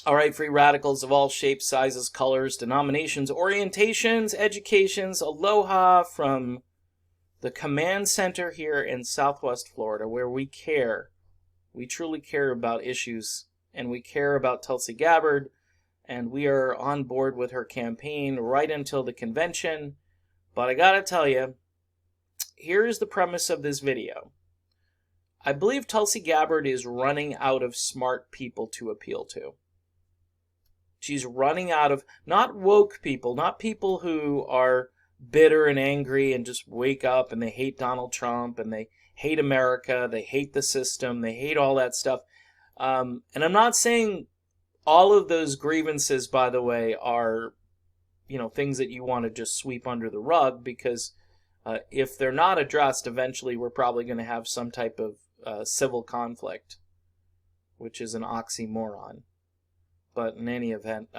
All right, free radicals of all shapes, sizes, colors, denominations, orientations, educations, aloha from the command center here in Southwest Florida, where we care. We truly care about issues, and we care about Tulsi Gabbard, and we are on board with her campaign right until the convention. But I gotta tell you, here's the premise of this video. I believe Tulsi Gabbard is running out of smart people to appeal to. She's running out of, not woke people, not people who are bitter and angry and just wake up and they hate Donald Trump and they hate America, they hate the system, they hate all that stuff. And I'm not saying all of those grievances, by the way, are, things that you want to just sweep under the rug, because if they're not addressed, eventually we're probably going to have some type of civil conflict, which is an oxymoron. But in any event,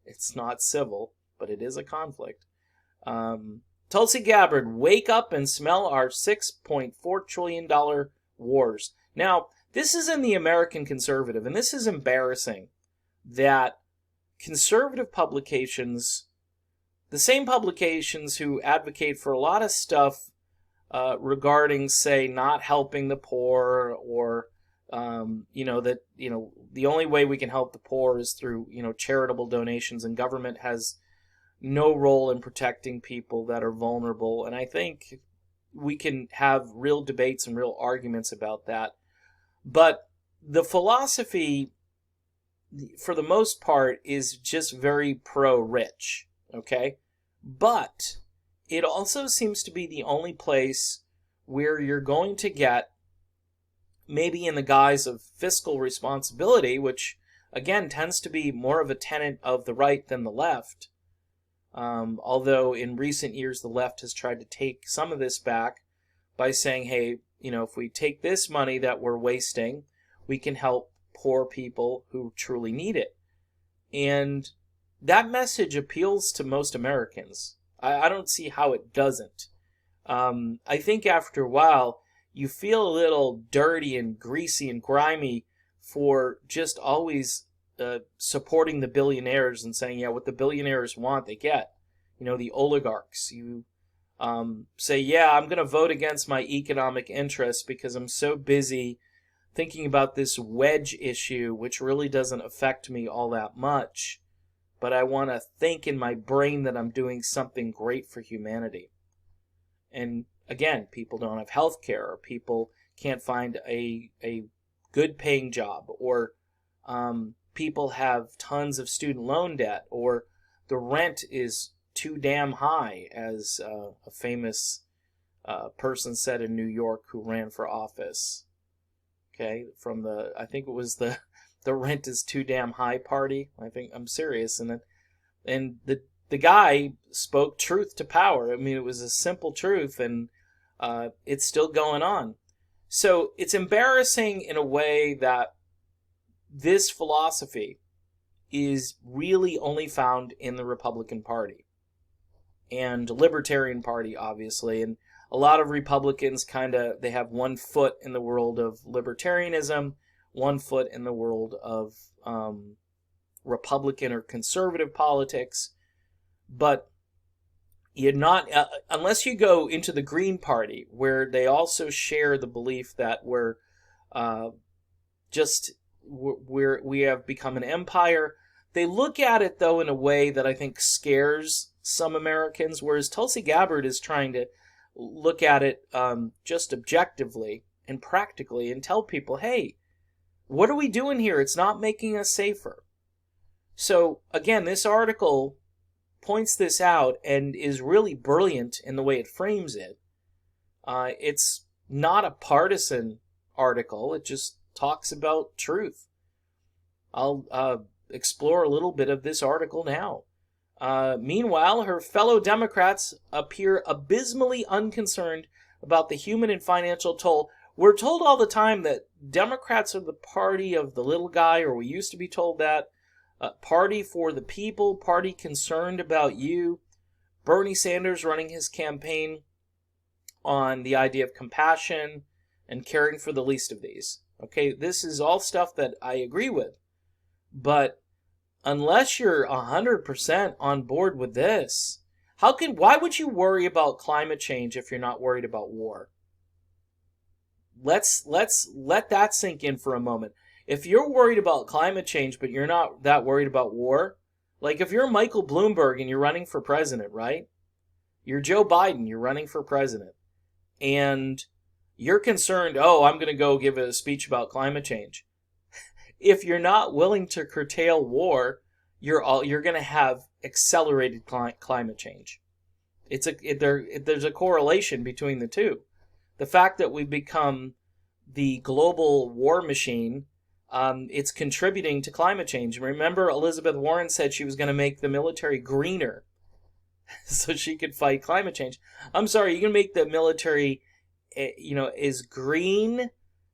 it's not civil, but it is a conflict. Tulsi Gabbard, wake up and smell our $6.4 trillion wars. Now, this is in the American Conservative, and this is embarrassing that conservative publications, the same publications who advocate for a lot of stuff regarding, say, not helping the poor, or the only way we can help the poor is through, charitable donations, and government has no role in protecting people that are vulnerable. And I think we can have real debates and real arguments about that. But the philosophy, for the most part, is just very pro-rich, okay? But it also seems to be the only place where you're going to get, maybe in the guise of fiscal responsibility, which, again, tends to be more of a tenet of the right than the left, although in recent years the left has tried to take some of this back by saying, hey, if we take this money that we're wasting, we can help poor people who truly need it. And that message appeals to most Americans. I don't see how it doesn't. I think after a while, you feel a little dirty and greasy and grimy for just always supporting the billionaires and saying, yeah, what the billionaires want, they get. The oligarchs. You say, yeah, I'm going to vote against my economic interests because I'm so busy thinking about this wedge issue, which really doesn't affect me all that much. But I want to think in my brain that I'm doing something great for humanity. And again, people don't have health care, or people can't find a good paying job, or people have tons of student loan debt, or the rent is too damn high, as a famous person said in New York who ran for office. Okay, from I think it was the rent is too damn high party. I'm serious. And the guy spoke truth to power. I mean, it was a simple truth, and it's still going on. So it's embarrassing in a way that this philosophy is really only found in the Republican Party and Libertarian Party, obviously. And a lot of Republicans they have one foot in the world of libertarianism, one foot in the world of Republican or conservative politics. But you're not, unless you go into the Green Party, where they also share the belief that we have become an empire. They look at it, though, in a way that I think scares some Americans, whereas Tulsi Gabbard is trying to look at it just objectively and practically and tell people, hey, what are we doing here? It's not making us safer. So, again, this article points this out and is really brilliant in the way it frames it. It's not a partisan article. It just talks about truth. I'll explore a little bit of this article now. Meanwhile, her fellow Democrats appear abysmally unconcerned about the human and financial toll. We're told all the time that Democrats are the party of the little guy, or we used to be told that. Party for the people, party concerned about you. Bernie Sanders running his campaign on the idea of compassion and caring for the least of these. Okay, this is all stuff that I agree with. But unless you're 100% on board with this, why would you worry about climate change if you're not worried about war? Let's let that sink in for a moment. If you're worried about climate change but you're not that worried about war, like if you're Michael Bloomberg and you're running for president, right? You're Joe Biden, you're running for president, and you're concerned, oh, I'm going to go give a speech about climate change. If you're not willing to curtail war, you're going to have accelerated climate change. There's a correlation between the two. The fact that we've become the global war machine, it's contributing to climate change. Remember, Elizabeth Warren said she was going to make the military greener so she could fight climate change. I'm sorry, you're going to make the military, as green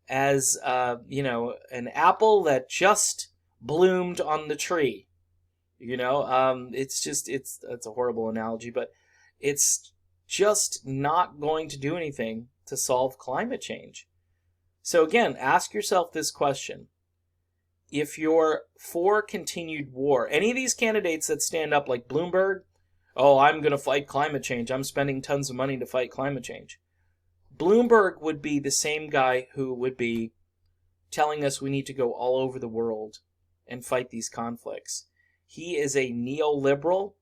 as, an apple that just bloomed on the tree. It's a horrible analogy, but it's just not going to do anything to solve climate change. So again, ask yourself this question. If you're for continued war, any of these candidates that stand up like Bloomberg, oh, I'm going to fight climate change, I'm spending tons of money to fight climate change. Bloomberg would be the same guy who would be telling us we need to go all over the world and fight these conflicts. He is a neoliberal.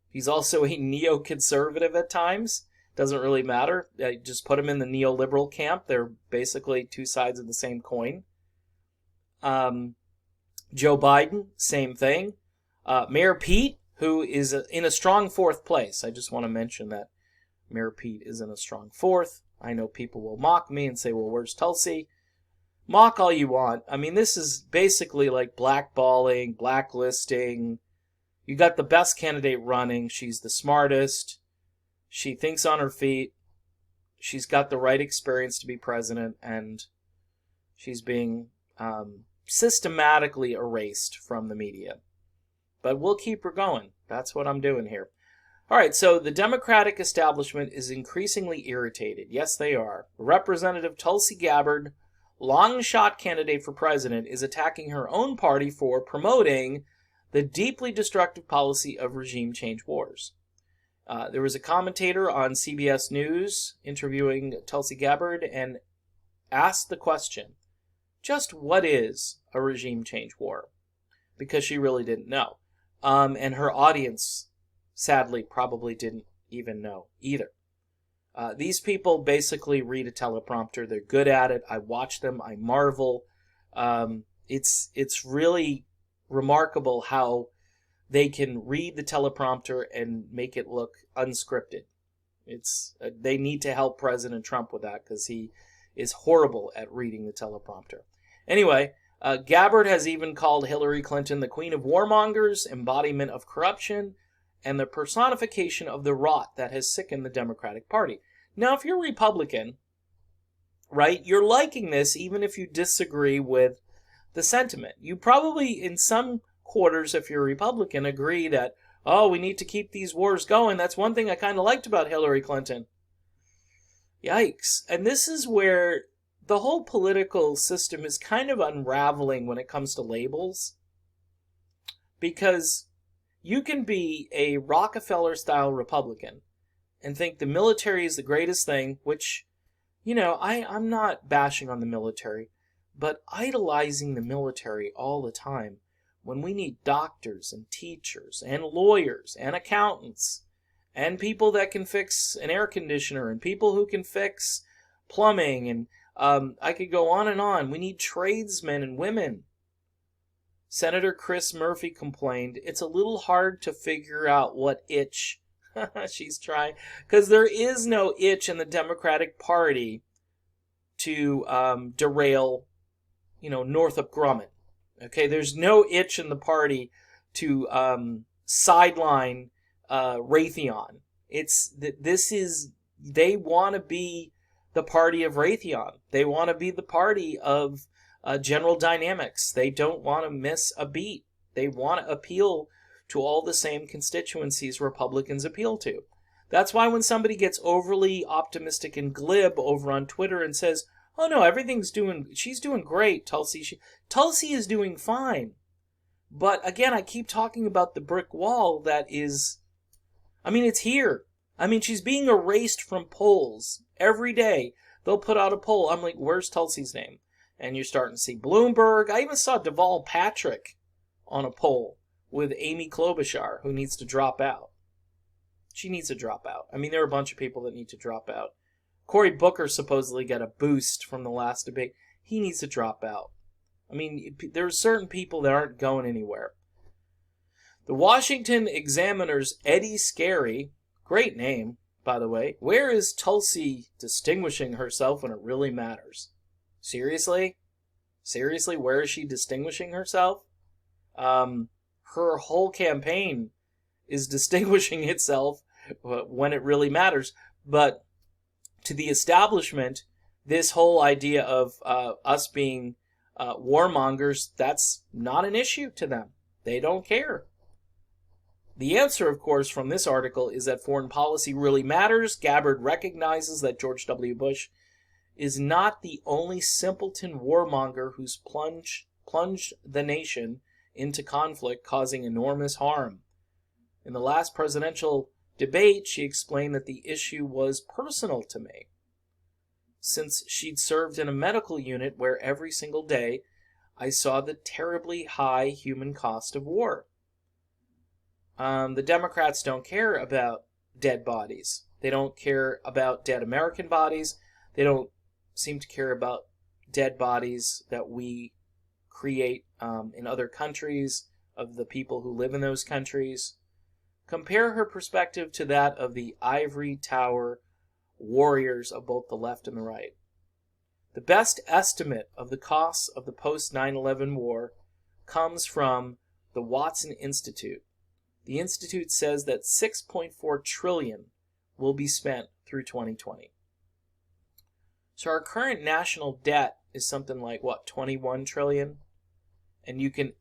He's also a neoconservative at times. Doesn't really matter. Just put him in the neoliberal camp. They're basically two sides of the same coin. Joe Biden, same thing. Mayor Pete, who is in a strong fourth place. I just want to mention that Mayor Pete is in a strong fourth. I know people will mock me and say, well, where's Tulsi? Mock all you want. I mean, this is basically like blackballing, blacklisting. You got the best candidate running. She's the smartest. She thinks on her feet. She's got the right experience to be president, and she's being systematically erased from the media. But we'll keep her going. That's what I'm doing here. All right, so the Democratic establishment is increasingly irritated. Yes, they are. Representative Tulsi Gabbard, long-shot candidate for president, is attacking her own party for promoting the deeply destructive policy of regime change wars. There was a commentator on CBS News interviewing Tulsi Gabbard and asked the question, just what is a regime change war? Because she really didn't know. And her audience, sadly, probably didn't even know either. These people basically read a teleprompter. They're good at it. I watch them. I marvel. It's really remarkable how they can read the teleprompter and make it look unscripted. They need to help President Trump with that because he is horrible at reading the teleprompter. Anyway, Gabbard has even called Hillary Clinton the queen of warmongers, embodiment of corruption, and the personification of the rot that has sickened the Democratic Party. Now, if you're Republican, right, you're liking this even if you disagree with the sentiment. You probably, in some quarters, if you're a Republican, agree that, oh, we need to keep these wars going. That's one thing I kind of liked about Hillary Clinton. Yikes. And this is where the whole political system is kind of unraveling when it comes to labels. Because you can be a Rockefeller-style Republican and think the military is the greatest thing, which, I'm not bashing on the military, but idolizing the military all the time when we need doctors and teachers and lawyers and accountants and people that can fix an air conditioner and people who can fix plumbing and I could go on and on. We need tradesmen and women. Senator Chris Murphy complained, it's a little hard to figure out what itch she's trying, because there is no itch in the Democratic Party to derail, Northrop Grumman. Okay, there's no itch in the party to sideline Raytheon. They want to be the party of Raytheon. They want to be the party of General Dynamics. They don't want to miss a beat. They want to appeal to all the same constituencies Republicans appeal to. That's why when somebody gets overly optimistic and glib over on Twitter and says, oh no, she's doing great, Tulsi is doing fine. But again, I keep talking about the brick wall that is, I mean, it's here. I mean, she's being erased from polls every day. They'll put out a poll. I'm like, where's Tulsi's name? And you're starting to see Bloomberg. I even saw Deval Patrick on a poll with Amy Klobuchar, who needs to drop out. She needs to drop out. I mean, there are a bunch of people that need to drop out. Cory Booker supposedly got a boost from the last debate. He needs to drop out. I mean, there are certain people that aren't going anywhere. The Washington Examiner's Eddie Scarry, great name, by the way. Where is Tulsi distinguishing herself when it really matters? Seriously? Seriously, where is she distinguishing herself? Her whole campaign is distinguishing itself when it really matters. But to the establishment, this whole idea of us being warmongers, that's not an issue to them. They don't care. The answer, of course, from this article is that foreign policy really matters. Gabbard recognizes that George W. Bush is not the only simpleton warmonger who's plunged the nation into conflict, causing enormous harm. In the last presidential debate, she explained that the issue was personal to me, since she'd served in a medical unit where every single day I saw the terribly high human cost of war. The Democrats don't care about dead bodies. They don't care about dead American bodies. They don't seem to care about dead bodies that we create in other countries, of the people who live in those countries. Compare her perspective to that of the ivory tower warriors of both the left and the right. The best estimate of the costs of the post-9/11 war comes from the Watson Institute. The Institute says that $6.4 trillion will be spent through 2020. So our current national debt is something like, what, 21 trillion? And you can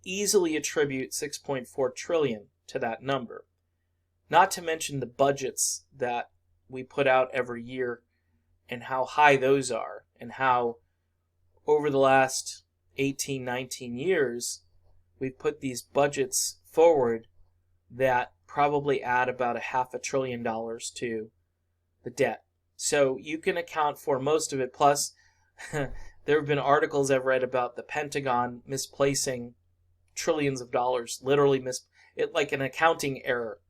easily attribute 6.4 trillion to that number. Not to mention the budgets that we put out every year and how high those are, and how over the last 18, 19 years, we've put these budgets forward that probably add about $500 billion to the debt. So you can account for most of it. Plus, there have been articles I've read about the Pentagon misplacing trillions of dollars, literally like an accounting error.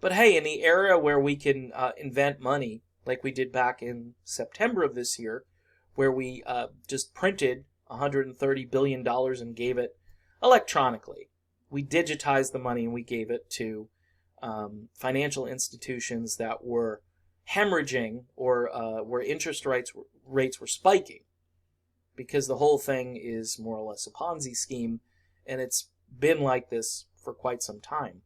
But hey, in the era where we can invent money, like we did back in September of this year, where we just printed $130 billion and gave it electronically. We digitized the money and we gave it to financial institutions that were hemorrhaging, or where interest rates were spiking, because the whole thing is more or less a Ponzi scheme, and it's been like this for quite some time.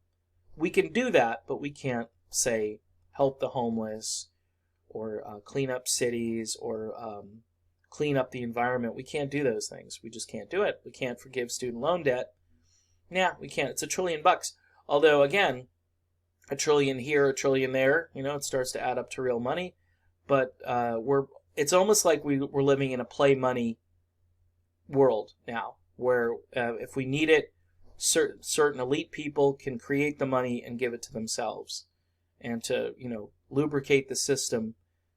We can do that, but we can't, say, help the homeless, or clean up cities, or clean up the environment. We can't do those things. We just can't do it. We can't forgive student loan debt. Nah, we can't. It's $1 trillion. Although, again, $1 trillion here, $1 trillion there, it starts to add up to real money. But it's almost like we're living in a play money world now, where if we need it, certain elite people can create the money and give it to themselves, and to lubricate the system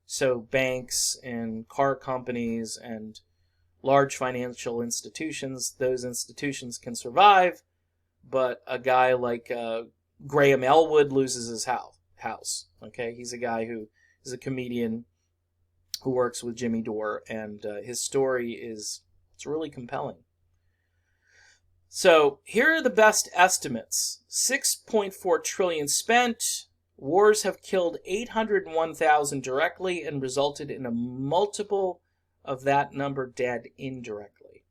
so banks and car companies and large financial institutions, those institutions can survive, but a guy like Graham Elwood loses his house. Okay, he's a guy who is a comedian who works with Jimmy Dore, and his story it's really compelling. So here are the best estimates. 6.4 trillion spent. Wars have killed 801,000 directly and resulted in a multiple of that number dead indirectly.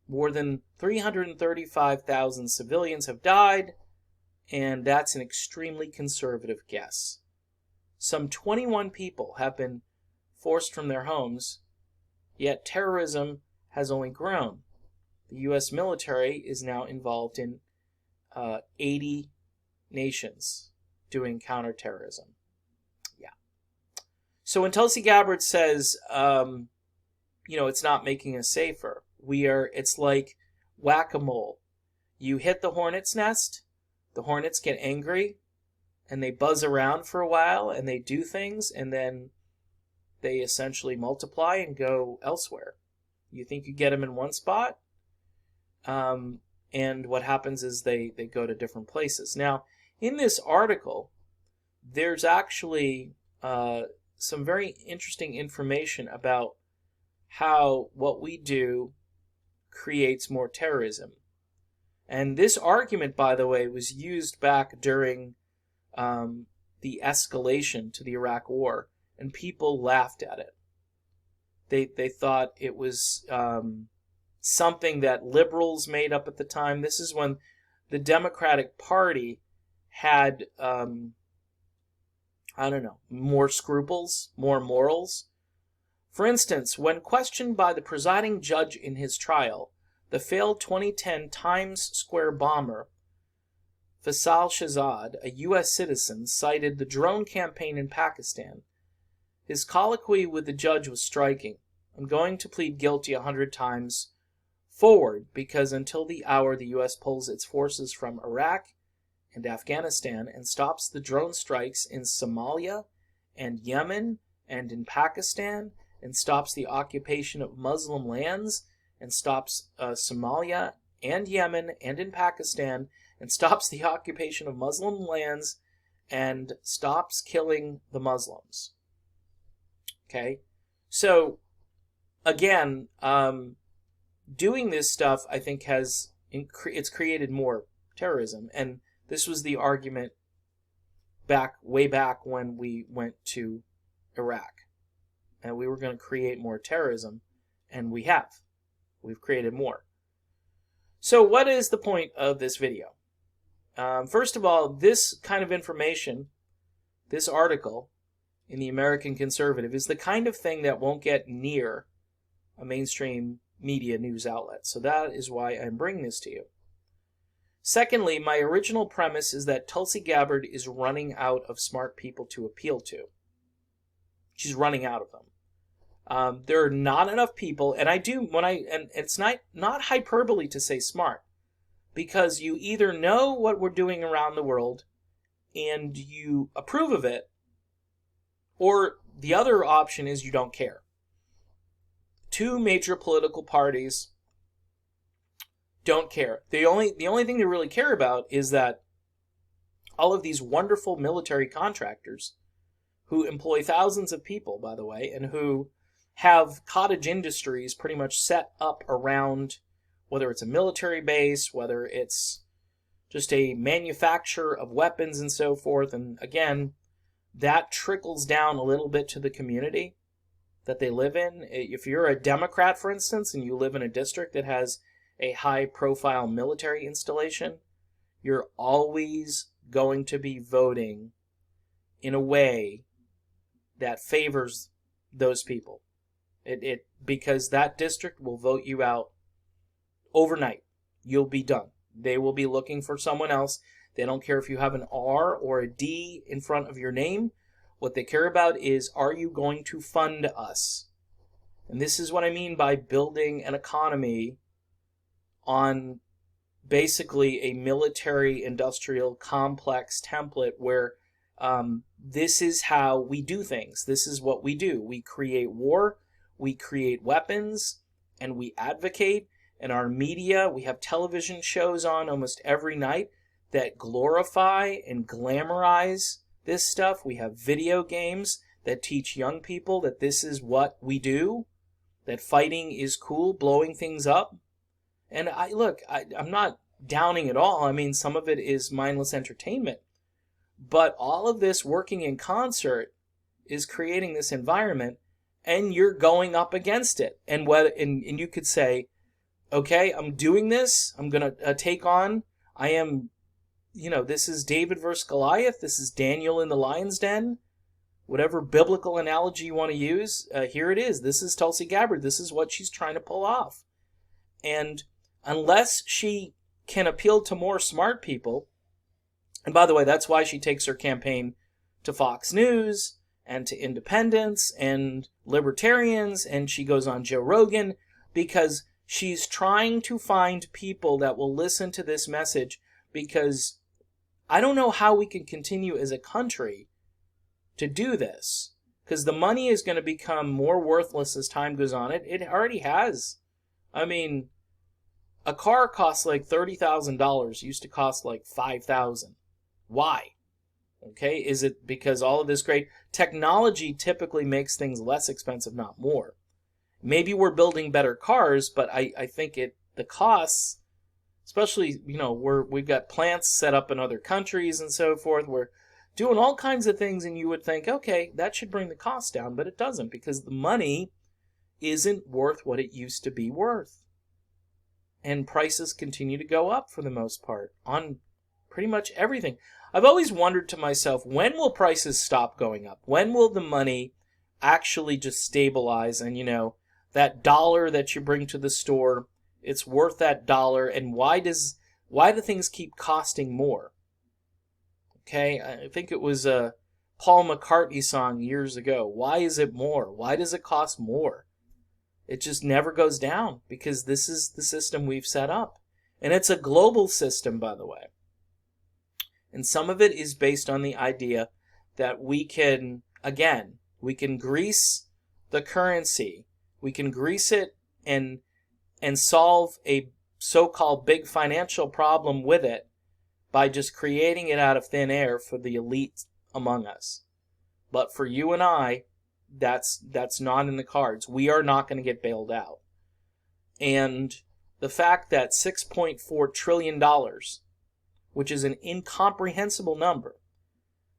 More than 335,000 civilians have died, and that's an extremely conservative guess. Some 21 people have been forced from their homes, yet terrorism has only grown. The U.S. military is now involved in 80 nations doing counterterrorism. Yeah. So when Tulsi Gabbard says, it's not making us safer, it's like whack-a-mole. You hit the hornet's nest, the hornets get angry, and they buzz around for a while, and they do things, and then they essentially multiply and go elsewhere. You think you get them in one spot, and what happens is they go to different places. Now, in this article, there's actually some very interesting information about how what we do creates more terrorism. And this argument, by the way, was used back during the escalation to the Iraq War, and people laughed at it. They thought it was something that liberals made up at the time. This is when the Democratic Party had, more scruples, more morals. For instance, when questioned by the presiding judge in his trial, the failed 2010 Times Square bomber Faisal Shahzad, a U.S. citizen, cited the drone campaign in Pakistan. His colloquy with the judge was striking. I'm going to plead guilty 100 times forward because until the hour the U.S. pulls its forces from Iraq and Afghanistan and stops the drone strikes in Somalia and Yemen and in Pakistan and stops the occupation of Muslim lands and stops Somalia and Yemen and in Pakistan and stops the occupation of Muslim lands and stops killing the Muslims. Okay? So, again, doing this stuff, I think, it's created more terrorism. And this was the argument way back when we went to Iraq. And we were going to create more terrorism, and we have. We've created more. So what is the point of this video? First of all, this kind of information, this article in the American Conservative, is the kind of thing that won't get near a mainstream media news outlet. So that is why I'm bringing this to you. Secondly, my original premise is that Tulsi Gabbard is running out of smart people to appeal to. She's running out of them. There are not enough people, and it's not hyperbole to say smart, because you either know what we're doing around the world and you approve of it, or the other option is you don't care. Two major political parties don't care. The only thing they really care about is that all of these wonderful military contractors who employ thousands of people, by the way, and who have cottage industries pretty much set up around, whether it's a military base, whether it's just a manufacturer of weapons and so forth. And again, that trickles down a little bit to the community that they live in. If you're a Democrat, for instance, and you live in a district that has a high-profile military installation, you're always going to be voting in a way that favors those people. Because that district will vote you out overnight. You'll be done. They will be looking for someone else. They don't care if you have an R or a D in front of your name. What they care about is, are you going to fund us? And this is what I mean by building an economy on basically a military-industrial complex template where this is how we do things. This is what we do. We create war, we create weapons, and we advocate. In our media, we have television shows on almost every night that glorify and glamorize this stuff. We have video games that teach young people that this is what we do, that fighting is cool, blowing things up. And I'm not downing it all. I mean, some of it is mindless entertainment. But all of this working in concert is creating this environment, and you're going up against it. And you could say, okay, I'm doing this. I'm going to take on. This is David versus Goliath. This is Daniel in the lion's den. Whatever biblical analogy you want to use, here it is. This is Tulsi Gabbard. This is what she's trying to pull off. And unless she can appeal to more smart people, and by the way, that's why she takes her campaign to Fox News and to independents and libertarians, and she goes on Joe Rogan, because She's trying to find people that will listen to this message, because I don't know how we can continue as a country to do this, because the money is going to become more worthless as time goes on. It already has. I mean, a car costs like $30,000, used to cost like $5,000. Why? Okay, is it because all of this great technology typically makes things less expensive, not more? Maybe we're building better cars, but I think the costs, especially, we've got plants set up in other countries and so forth. We're doing all kinds of things, and you would think, okay, that should bring the cost down, but it doesn't, because the money isn't worth what it used to be worth. And prices continue to go up for the most part on pretty much everything. I've always wondered to myself, when will prices stop going up? When will the money actually just stabilize, and that dollar that you bring to the store, it's worth that dollar, and why do things keep costing more? Okay, I think it was a Paul McCartney song years ago. Why is it more? Why does it cost more? It just never goes down, because this is the system we've set up. And it's a global system, by the way. And some of it is based on the idea that we can grease the currency. We can grease it and solve a so-called big financial problem with it by just creating it out of thin air for the elite among us. But for you and I, that's not in the cards. We are not going to get bailed out. And the fact that $6.4 trillion, which is an incomprehensible number,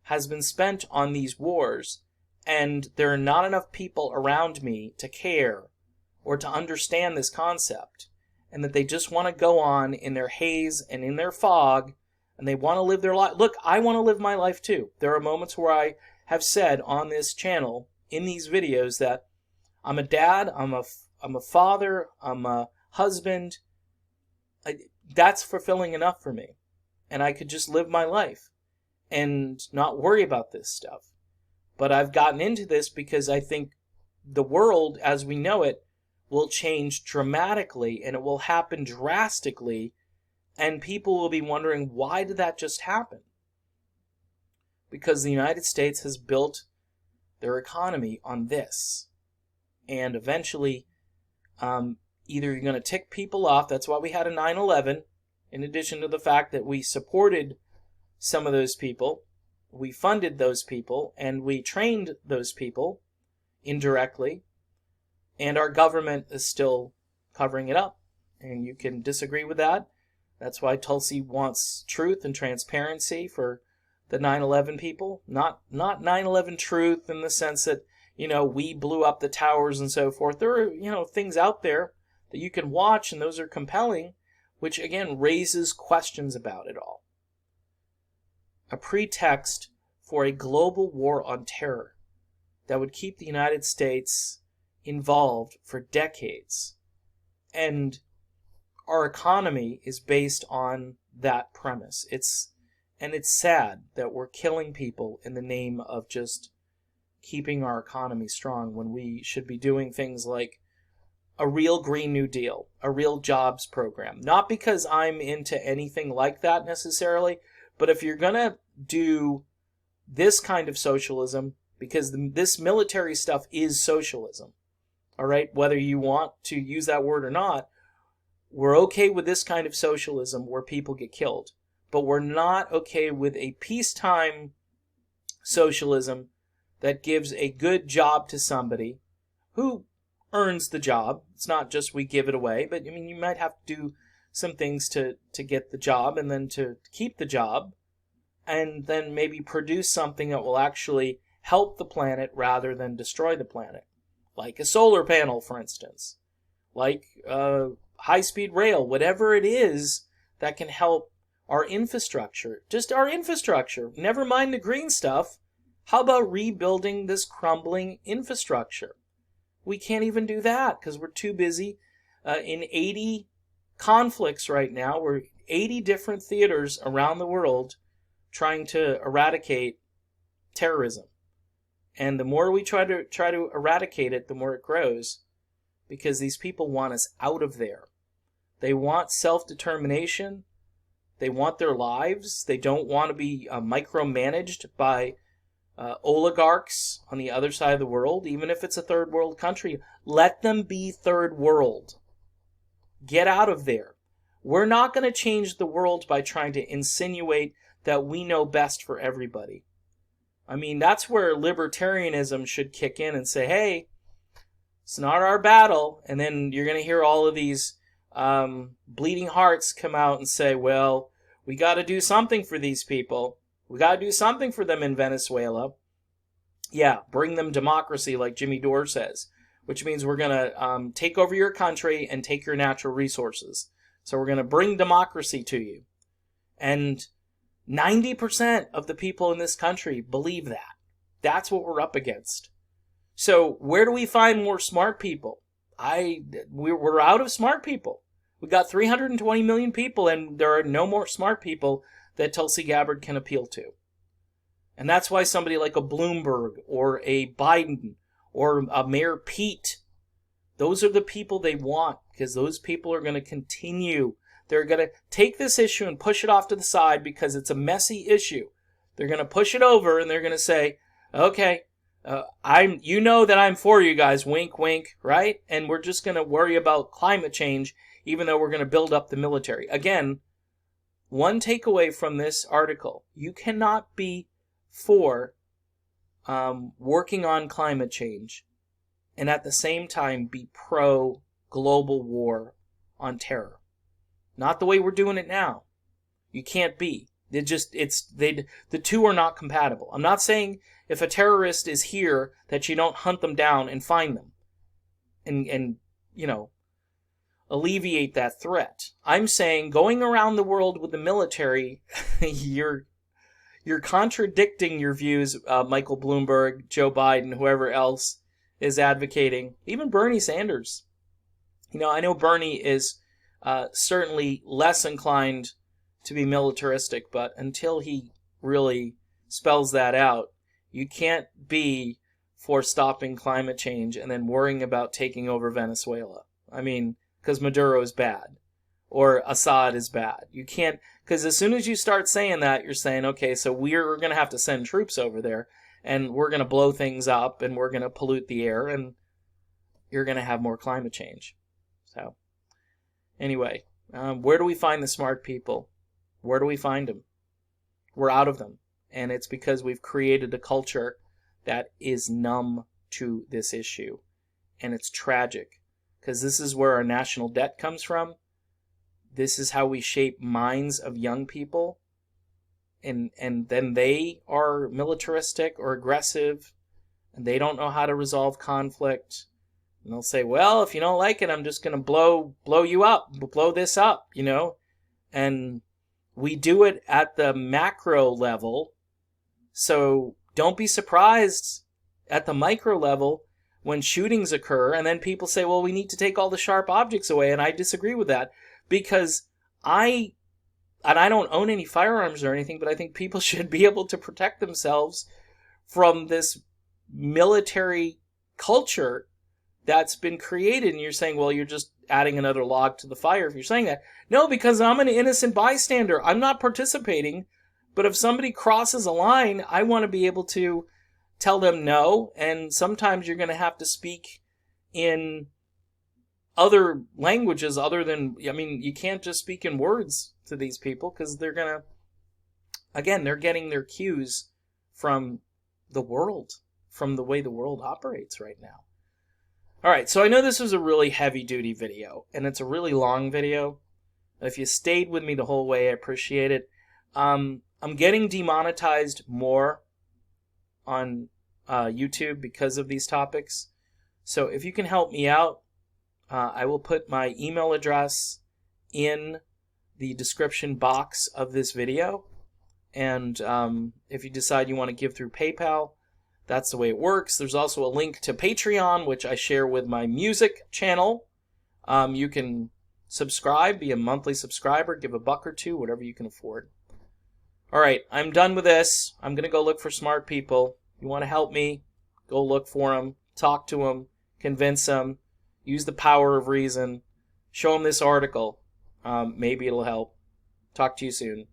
has been spent on these wars, and there are not enough people around me to care or to understand this concept, and that they just want to go on in their haze and in their fog, and they want to live their life. Look, I want to live my life too. There are moments where I have said on this channel, in these videos, that I'm a dad, I'm a father, I'm a husband. That's fulfilling enough for me. And I could just live my life and not worry about this stuff. But I've gotten into this because I think the world as we know it will change dramatically, and it will happen drastically, and people will be wondering, why did that just happen? Because the United States has built their economy on this. And eventually, either you're going to tick people off. That's why we had a 9/11, in addition to the fact that we supported some of those people, we funded those people, and we trained those people indirectly, and our government is still covering it up. And you can disagree with that. That's why Tulsi wants truth and transparency for the 9/11 people. Not 9/11 truth in the sense that, we blew up the towers and so forth. There are, things out there that you can watch, and those are compelling, which again raises questions about it all. A pretext for a global war on terror that would keep the United States involved for decades. And our economy is based on that premise. It's sad that we're killing people in the name of just keeping our economy strong, when we should be doing things like a real Green New Deal, a real jobs program. Not because I'm into anything like that necessarily, but if you're going to do this kind of socialism, because this military stuff is socialism, all right, whether you want to use that word or not, we're okay with this kind of socialism where people get killed. But we're not okay with a peacetime socialism that gives a good job to somebody who earns the job. It's not just we give it away, but you might have to do some things to get the job, and then to keep the job, and then maybe produce something that will actually help the planet rather than destroy the planet. Like a solar panel, for instance. Like high-speed rail, whatever it is that can help our infrastructure. Just our infrastructure. Never mind the green stuff. How about rebuilding this crumbling infrastructure? We can't even do that because we're too busy in 80 conflicts right now. We're 80 different theaters around the world trying to eradicate terrorism. And the more we try to eradicate it, the more it grows. because these people want us out of there. They want self-determination. They want their lives. They don't want to be micromanaged by oligarchs on the other side of the world, even if it's a third world country. Let them be third world. Get out of there. We're not going to change the world by trying to insinuate that we know best for everybody. I mean, that's where libertarianism should kick in and say, hey, it's not our battle. And then you're going to hear all of these bleeding hearts come out and say, well, we got to do something for these people. We got to do something for them in Venezuela. Yeah, bring them democracy, like Jimmy Dore says, which means we're going to take over your country and take your natural resources. So we're going to bring democracy to you. And 90% of the people in this country believe that. That's what we're up against. So where do we find more smart people? We're out of smart people. We got 320 million people, and there are no more smart people that Tulsi Gabbard can appeal to. And that's why somebody like a Bloomberg or a Biden or a Mayor Pete, those are the people they want, because those people are going to continue. They're going to take this issue and push it off to the side because it's a messy issue. They're going to push it over and they're going to say, okay, you know that I'm for you guys, wink, wink, right? And we're just going to worry about climate change, even though we're going to build up the military. Again, one takeaway from this article: you cannot be for working on climate change and at the same time be pro global war on terror. Not the way we're doing it now. You can't be. The two are not compatible. I'm not saying if a terrorist is here that you don't hunt them down and find them and alleviate that threat. I'm saying going around the world with the military, you're contradicting your views, Michael Bloomberg, Joe Biden, whoever else is advocating, even Bernie Sanders. I know Bernie is certainly less inclined to be militaristic, but until he really spells that out, you can't be for stopping climate change and then worrying about taking over Venezuela. I mean, because Maduro is bad or Assad is bad. You can't, because as soon as you start saying that, you're saying, okay, so we're going to have to send troops over there and we're going to blow things up and we're going to pollute the air and you're going to have more climate change. So anyway, where do we find the smart people? Where do we find them? We're out of them. And it's because we've created a culture that is numb to this issue. And it's tragic, because this is where our national debt comes from. This is how we shape minds of young people. And then they are militaristic or aggressive, and they don't know how to resolve conflict. And they'll say, well, if you don't like it, I'm just going to blow you up, blow this up, And we do it at the macro level. So don't be surprised at the micro level when shootings occur. And then people say, well, we need to take all the sharp objects away. And I disagree with that, because I don't own any firearms or anything, but I think people should be able to protect themselves from this military culture that's been created. And you're saying, well, you're just adding another log to the fire if you're saying that. No, because I'm an innocent bystander. I'm not participating. But if somebody crosses a line, I want to be able to tell them no. And sometimes you're going to have to speak in other languages other than, you can't just speak in words to these people, because they're going to, again, they're getting their cues from the world, from the way the world operates right now. All right, so I know this was a really heavy-duty video, and it's a really long video. If you stayed with me the whole way, I appreciate it. I'm getting demonetized more on YouTube because of these topics. So if you can help me out, I will put my email address in the description box of this video. And if you decide you want to give through PayPal, that's the way it works. There's also a link to Patreon, which I share with my music channel. You can subscribe, be a monthly subscriber, give $1 or $2, whatever you can afford. All right, I'm done with this. I'm going to go look for smart people. You want to help me? Go look for them, talk to them, convince them. use the power of reason. Show them this article. Maybe it'll help. Talk to you soon.